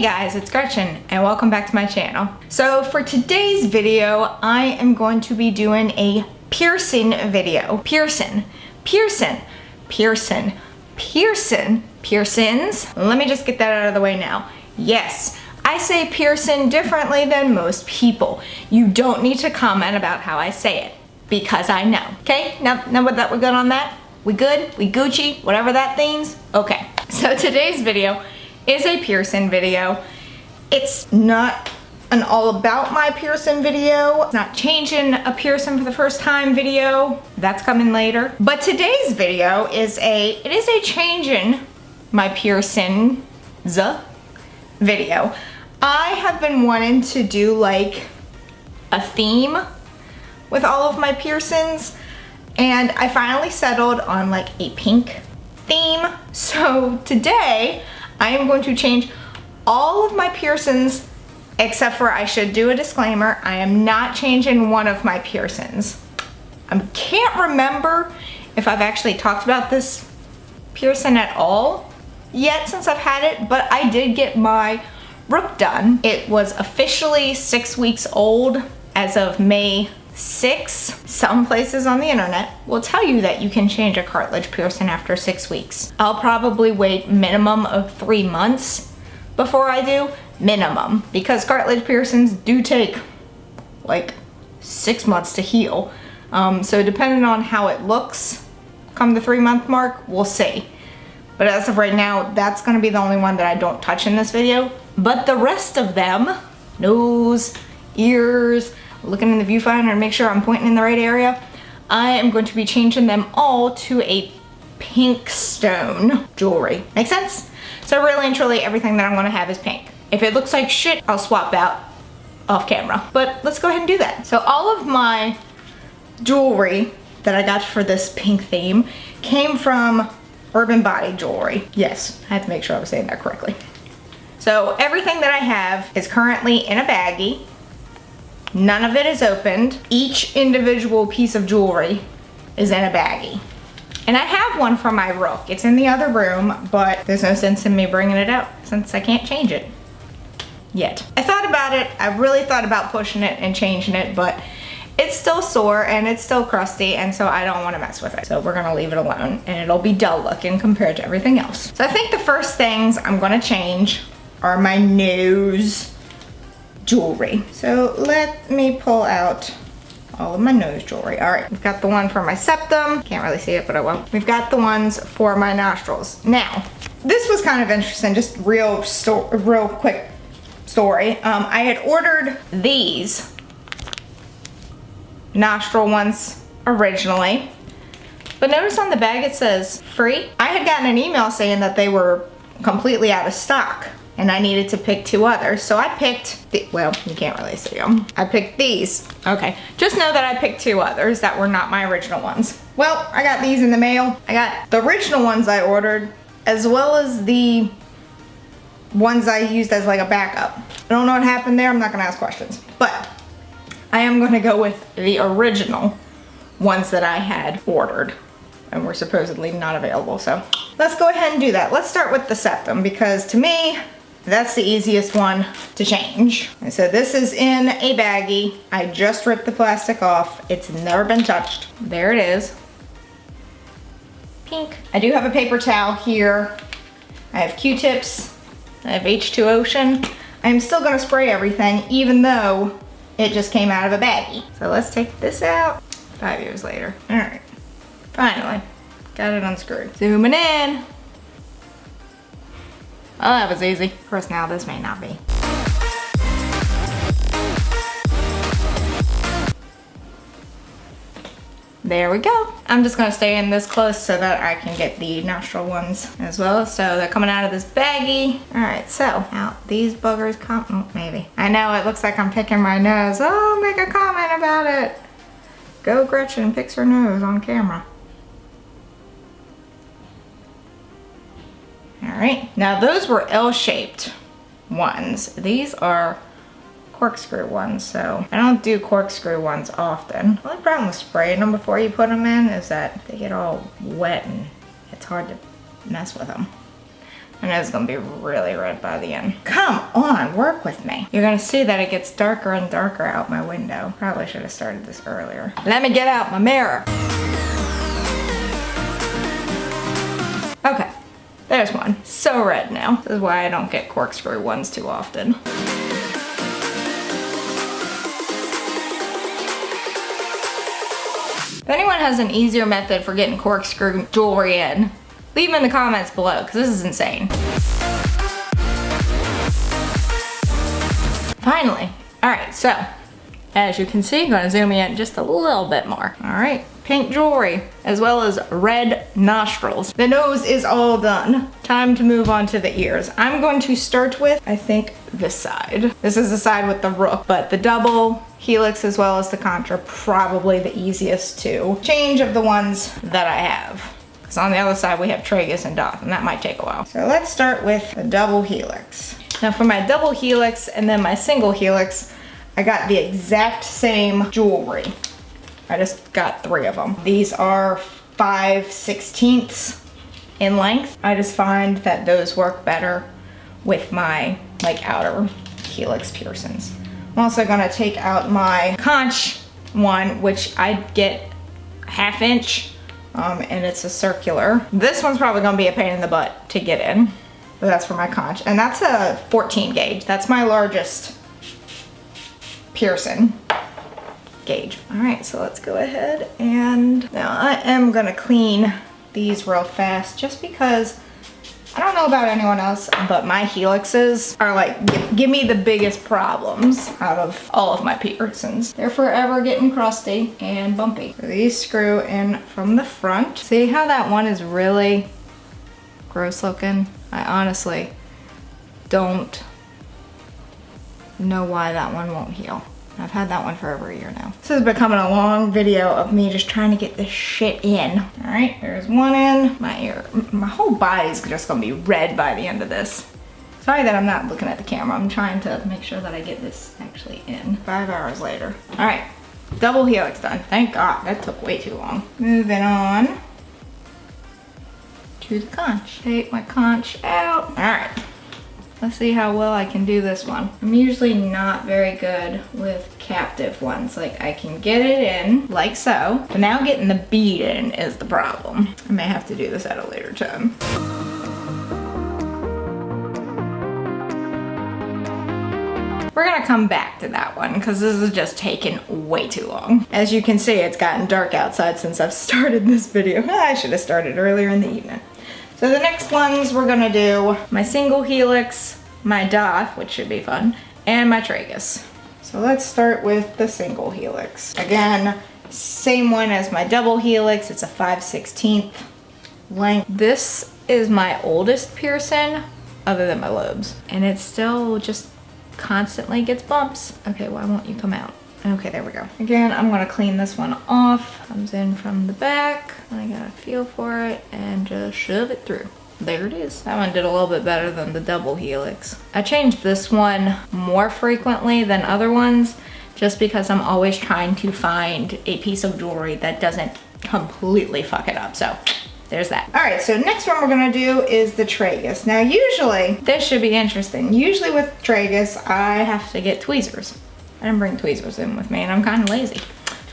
Hey guys, it's Gretchen and welcome back to my channel. So for today's video, I am going to be doing a piercing video. Piercings. Let me just get that out of the way now. Yes, I say piercing differently than most people. You don't need to comment about how I say it because I know. Okay, now we're good on that? We good? We Gucci? Whatever that means? Okay, so today's video is a piercing video. It's not an all about my piercing video. It's not changing a piercing for the first time video. That's coming later. But today's video is a changing my piercings video. I have been wanting to do like a theme with all of my piercings, and I finally settled on like a pink theme. So today I am going to change all of my piercings, except for, I should do a disclaimer, I am not changing one of my piercings. I can't remember if I've actually talked about this piercing at all yet since I've had it, but I did get my rook done. It was officially 6 weeks old as of May 6th. Some places on the internet will tell you that you can change a cartilage piercing after 6 weeks. I'll probably wait minimum of 3 months before I do, minimum, because cartilage piercings do take like 6 months to heal. So depending on how it looks come the 3-month mark, we'll see. But as of right now, that's gonna be the only one that I don't touch in this video. But the rest of them, nose, ears, looking in the viewfinder to make sure I'm pointing in the right area, I am going to be changing them all to a pink stone jewelry. Make sense? So really and truly everything that I'm gonna have is pink. If it looks like shit, I'll swap out off camera. But let's go ahead and do that. So all of my jewelry that I got for this pink theme came from Urban Body Jewelry. Yes, I had to make sure I was saying that correctly. So everything that I have is currently in a baggie. None of it is opened. Each individual piece of jewelry is in a baggie. And I have one for my rook. It's in the other room, but there's no sense in me bringing it out since I can't change it yet. I thought about it. I really thought about pushing it and changing it, but it's still sore and it's still crusty, and so I don't want to mess with it. So we're gonna leave it alone, and it'll be dull looking compared to everything else. So I think the first things I'm gonna change are my nose jewelry. So let me pull out all of my nose jewelry. All right, we've got the one for my septum. Can't really see it, but I will. We've got the ones for my nostrils. Now, this was kind of interesting, just real quick story. I had ordered these nostril ones originally, but notice on the bag it says free. I had gotten an email saying that they were completely out of stock and I needed to pick 2 others. So I picked, well, you can't really see them. I picked these. Okay, just know that I picked 2 others that were not my original ones. Well, I got these in the mail. I got the original ones I ordered, as well as the ones I used as like a backup. I don't know what happened there, I'm not gonna ask questions. But I am gonna go with the original ones that I had ordered and were supposedly not available. So let's go ahead and do that. Let's start with the septum, because to me, that's the easiest one to change. And so this is in a baggie. I just ripped the plastic off. It's never been touched. There it is. Pink. I do have a paper towel here. I have Q-tips. I have H2 Ocean. I'm still gonna spray everything, even though it just came out of a baggie. So let's take this out. 5 years later. All right, finally, got it unscrewed. Zooming in. Oh, that was easy. Of course, now this may not be. There we go. I'm just gonna stay in this close so that I can get the nostril ones as well. So they're coming out of this baggie. All right, so out these buggers come, oh, maybe. I know it looks like I'm picking my nose. Oh, make a comment about it. Go Gretchen picks her nose on camera. All right, now those were L-shaped ones. These are corkscrew ones, so I don't do corkscrew ones often. The only problem with spraying them before you put them in is that they get all wet and it's hard to mess with them. And it's gonna be really red by the end. Come on, work with me. You're gonna see that it gets darker and darker out my window. Probably should have started this earlier. Let me get out my mirror. Okay, there's one. So red now. This is why I don't get corkscrew ones too often. If anyone has an easier method for getting corkscrew jewelry in, leave them in the comments below, because this is insane. Finally. All right, so as you can see, I'm gonna zoom in just a little bit more. All right, pink jewelry, as well as red nostrils. The nose is all done. Time to move on to the ears. I'm going to start with, I think, this side. This is the side with the rook, but the double helix as well as the contra, probably the easiest to change of the ones that I have. Because on the other side we have tragus and daith, and that might take a while. So let's start with the double helix. Now for my double helix and then my single helix, I got the exact same jewelry. I just got 3 of them. These are 5/16 in length. I just find that those work better with my like outer helix piercings. I'm also gonna take out my conch one, which I get 1/2 inch, and it's a circular. This one's probably gonna be a pain in the butt to get in, but that's for my conch. And that's a 14 gauge. That's my largest piercing gauge. All right, so let's go ahead and now I am gonna clean these real fast just because I don't know about anyone else, but my helixes are like, give me the biggest problems out of all of my piercings. They're forever getting crusty and bumpy. So these screw in from the front. See how that one is really gross looking? I honestly don't know why that one won't heal. I've had that one for over a year now. This is becoming a long video of me just trying to get this shit in. All right, there's one in. My ear, my whole body's just gonna be red by the end of this. Sorry that I'm not looking at the camera. I'm trying to make sure that I get this actually in. 5 hours later. All right, double helix done. Thank God, that took way too long. Moving on to the conch. Take my conch out. All right. Let's see how well I can do this one. I'm usually not very good with captive ones. Like I can get it in like so, but now getting the bead in is the problem. I may have to do this at a later time. We're gonna come back to that one because this is just taking way too long. As you can see, it's gotten dark outside since I've started this video. I should have started earlier in the evening. So the next ones we're gonna do my single helix, my daith, which should be fun, and my tragus. So let's start with the single helix. Again, same one as my double helix. It's a 5/16 length. This is my oldest piercing other than my lobes, and it still just constantly gets bumps. Okay, why won't you come out? Okay, there we go. Again, I'm gonna clean this one off. Comes in from the back. I gotta feel for it and just shove it through. There it is. That one did a little bit better than the double helix. I changed this one more frequently than other ones just because I'm always trying to find a piece of jewelry that doesn't completely fuck it up. So there's that. All right, so next one we're gonna do is the tragus. Now usually, this should be interesting. Usually with tragus, I have to get tweezers. I didn't bring tweezers in with me and I'm kind of lazy.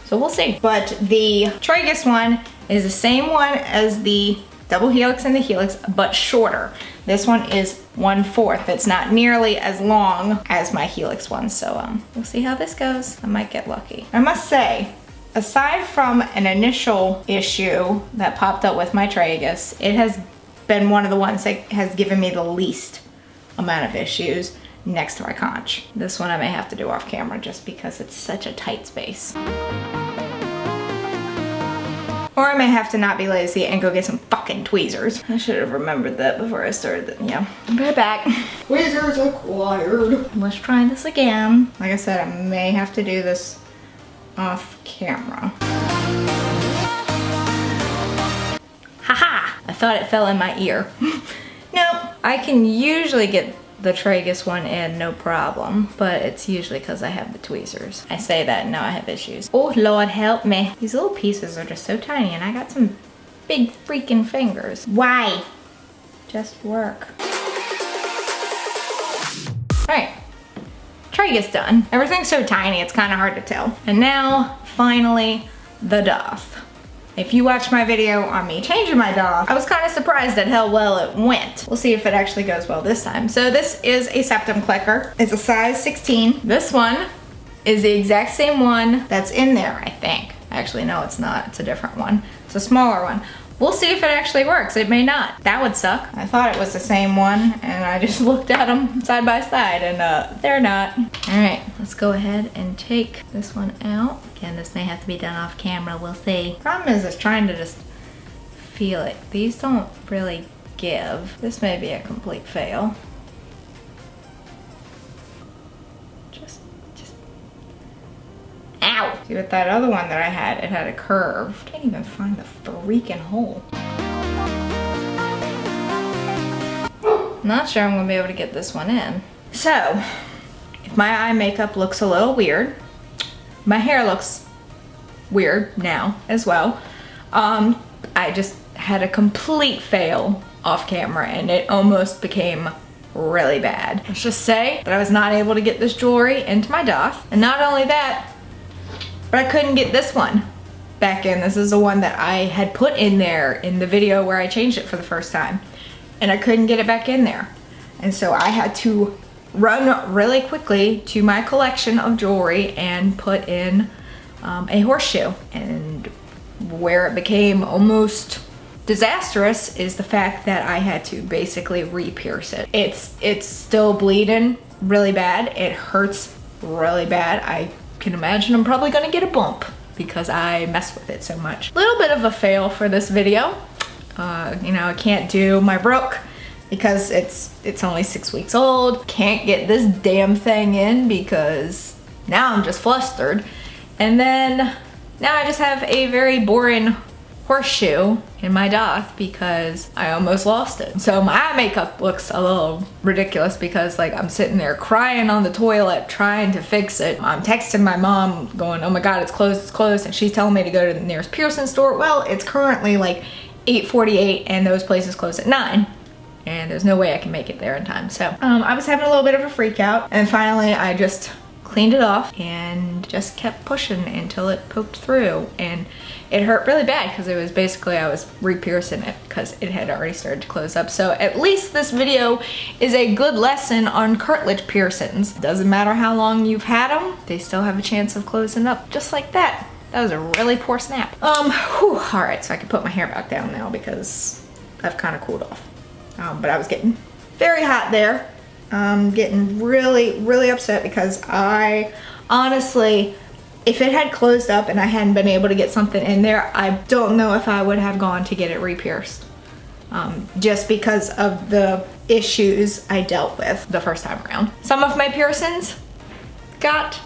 So we'll see. But the tragus one is the same one as the double helix and the helix, but shorter. This one is 1/4. It's not nearly as long as my helix one. So we'll see how this goes. I might get lucky. I must say, aside from an initial issue that popped up with my tragus, it has been one of the ones that has given me the least amount of issues next to my conch. This one I may have to do off camera just because it's such a tight space. Or I may have to not be lazy and go get some fucking tweezers. I should have remembered that before I started. Yeah, I'll be right back. Tweezers acquired. Let's try this again. Like I said, I may have to do this off camera. Haha! I thought it fell in my ear. Nope. I can usually get the tragus one in no problem, but it's usually because I have the tweezers. I say that and now I have issues. Oh Lord help me. These little pieces are just so tiny and I got some big freaking fingers. Why? Just work. Tragus done. Everything's so tiny, it's kind of hard to tell. And now, finally, the daith. If you watched my video on me changing my daith, I was kind of surprised at how well it went. We'll see if it actually goes well this time. So this is a Septum clicker. It's a size 16. This one is the exact same one that's in there, I think. Actually, no, it's not. It's a different one. It's a smaller one. We'll see if it actually works. It may not. That would suck. I thought it was the same one, and I just looked at them side by side, and they're not. All right, let's go ahead and take this one out. Again, this may have to be done off camera. We'll see. Problem is trying to just feel it. These don't really give. This may be a complete fail. Just ow! See, with that other one that I had, it had a curve. Can't even find the freaking hole. Not sure I'm gonna be able to get this one in. So, if my eye makeup looks a little weird, my hair looks weird now as well. I just had a complete fail off camera and it almost became really bad. Let's just say that I was not able to get this jewelry into my daith. And not only that, but I couldn't get this one back in. This is the one that I had put in there in the video where I changed it for the first time. And I couldn't get it back in there. And so I had to run really quickly to my collection of jewelry and put in a horseshoe. And where it became almost disastrous is the fact that I had to basically re-pierce it. It's still bleeding really bad. It hurts really bad. I can imagine I'm probably gonna get a bump because I messed with it so much. Little bit of a fail for this video. You know, I can't do my brook because it's only 6 weeks old. Can't get this damn thing in because now I'm just flustered. And then now I just have a very boring horseshoe in my daith because I almost lost it. So my eye makeup looks a little ridiculous because like I'm sitting there crying on the toilet trying to fix it. I'm texting my mom going, oh my god, it's closed, and she's telling me to go to the nearest piercing store. Well, it's currently like 8:48 and those places close at 9. And there's no way I can make it there in time. So I was having a little bit of a freak out, and finally I just cleaned it off and just kept pushing until it poked through. And it hurt really bad because it was basically, I was re-piercing it because it had already started to close up. So at least this video is a good lesson on cartilage piercings. Doesn't matter how long you've had them, they still have a chance of closing up just like that. That was a really poor snap. All right, so I can put my hair back down now because I've kind of cooled off. But I was getting very hot there. Getting really, really upset because I honestly, if it had closed up and I hadn't been able to get something in there, I don't know if I would have gone to get it re-pierced. Just because of the issues I dealt with the first time around. Some of my piercings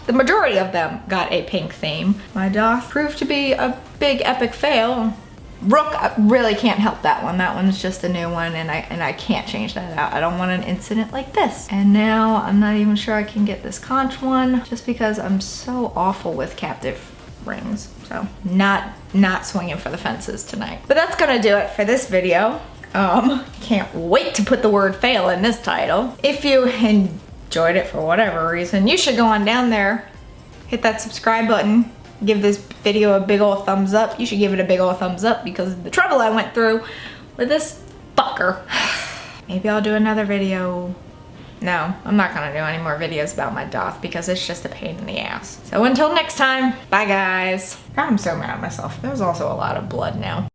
the majority of them got a pink theme. My daith proved to be a big epic fail. Rook, I really can't help that one. That one's just a new one and I can't change that out. I don't want an incident like this. And now I'm not even sure I can get this conch one just because I'm so awful with captive rings. So not swinging for the fences tonight. But that's gonna do it for this video. Can't wait to put the word fail in this title. If you enjoyed it for whatever reason, you should go on down there, hit that subscribe button, give this video a big old thumbs up. You should give it a big old thumbs up because of the trouble I went through with this fucker. Maybe I'll do another video. No, I'm not gonna do any more videos about my daith because it's just a pain in the ass. So until next time, bye guys. God, I'm so mad at myself. There's also a lot of blood now.